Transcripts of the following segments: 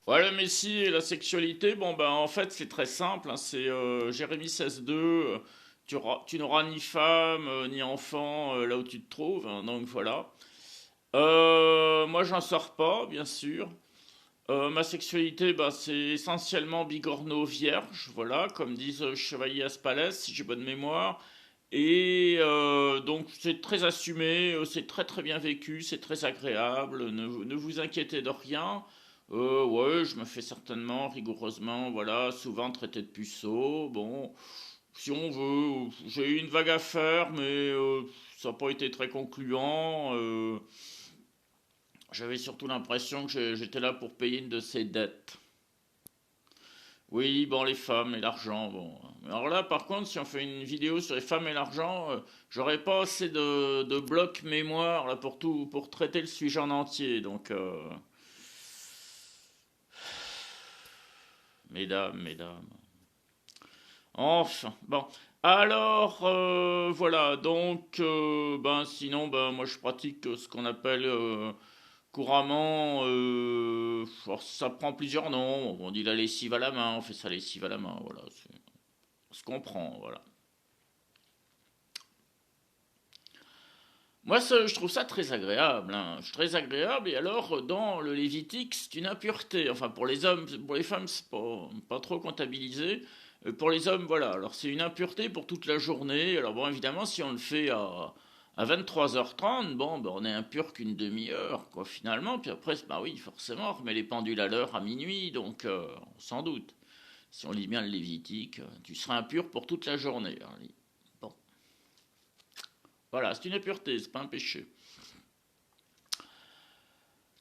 Ouais, le Messie et la sexualité, bon ben en fait c'est très simple, hein, c'est Jérémie 16,2, tu n'auras ni femme ni enfant là où tu te trouves, hein, donc voilà. Moi j'en sors pas, bien sûr. Ma sexualité, bah, c'est essentiellement bigorneau vierge, voilà, comme disent Chevalier Aspalès, si j'ai bonne mémoire. Et donc c'est très assumé, c'est très très bien vécu, c'est très agréable, ne vous inquiétez de rien. Ouais, je me fais certainement, rigoureusement, voilà, souvent traiter de puceau. Bon, si on veut, j'ai eu une vague affaire, mais ça n'a pas été très concluant. J'avais surtout l'impression que j'étais là pour payer une de ses dettes. Oui, bon, les femmes et l'argent, bon. Alors là, par contre, si on fait une vidéo sur les femmes et l'argent, j'aurais pas assez de blocs mémoire là pour tout, pour traiter le sujet en entier. Donc, mesdames, mesdames. Enfin, bon. Alors, voilà. Donc, ben, sinon, ben, moi, je pratique ce qu'on appelle couramment. Alors, ça prend plusieurs noms. On dit la lessive à la main. On fait ça lessive à la main. Voilà. On se comprend. Voilà. Moi, je trouve ça très agréable, hein. Très agréable. Et alors, dans le Lévitique, c'est une impureté. Enfin, pour les hommes, pour les femmes, c'est pas trop comptabilisé. Pour les hommes, voilà. Alors, c'est une impureté pour toute la journée. Alors, bon, évidemment, si on le fait à 23h30, bon, ben, on est impur qu'une demi-heure, quoi, finalement. Puis après, bah oui, forcément, on remet les pendules à l'heure à minuit. Donc, sans doute. Si on lit bien le Lévitique, tu seras impur pour toute la journée, hein. Bon, voilà, c'est une impureté, c'est pas un péché.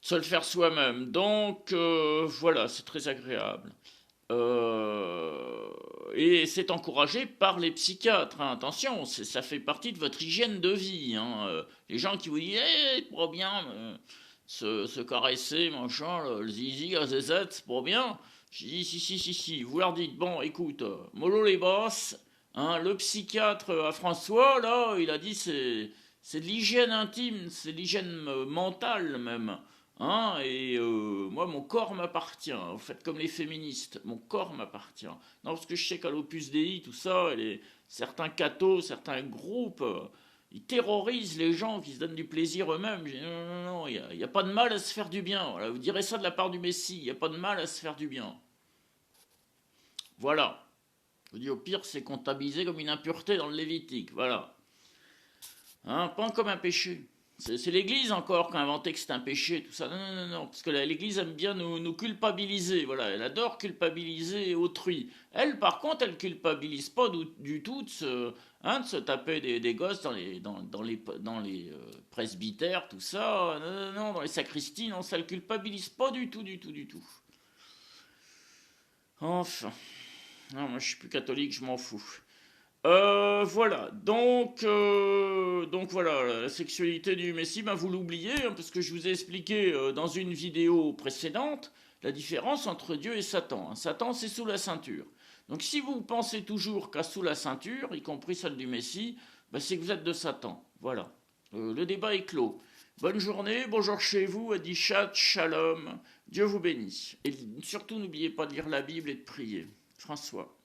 Se le faire soi-même. Donc voilà, c'est très agréable. Et c'est encouragé par les psychiatres, hein. Attention, ça fait partie de votre hygiène de vie, hein. Les gens qui vous disent, c'est pour bien se caresser, machin, le zizi, la zézette, c'est pour bien. Je dis, si, si, si, si. Vous leur dites, bon, écoute, mollo les bosses, hein, le psychiatre à François, là, il a dit, c'est de l'hygiène intime, c'est de l'hygiène mentale même. Hein, et moi, mon corps m'appartient. Vous faites comme les féministes. Mon corps m'appartient. Non, parce que je sais qu'à l'Opus Dei, tout ça, certains cathos, certains groupes, ils terrorisent les gens qui se donnent du plaisir eux-mêmes. Je dis, non, non, non, il y a pas de mal à se faire du bien. Voilà, vous direz ça de la part du Messie. Il n'y a pas de mal à se faire du bien. Voilà. Je vous dis, au pire, c'est comptabilisé comme une impureté dans le Lévitique. Voilà. Hein, pas comme un péché. C'est l'Église encore qui a inventé que c'est un péché, tout ça. Non, non, non, non, parce que l'Église aime bien nous culpabiliser. Voilà, elle adore culpabiliser autrui. Elle, par contre, elle culpabilise pas du tout de se taper des gosses dans les presbytères, tout ça. Non, non, non, dans les sacristies, non, ça le culpabilise pas du tout, du tout, du tout. Enfin, non, moi je suis plus catholique, je m'en fous. Voilà, donc voilà, la sexualité du Messie, ben vous l'oubliez, hein, parce que je vous ai expliqué dans une vidéo précédente la différence entre Dieu et Satan, hein. Satan, c'est sous la ceinture. Donc si vous pensez toujours qu'à sous la ceinture, y compris celle du Messie, ben, c'est que vous êtes de Satan. Voilà. Le débat est clos. Bonne journée, bonjour chez vous, Adichat, Shalom, Dieu vous bénisse. Et surtout, n'oubliez pas de lire la Bible et de prier. François.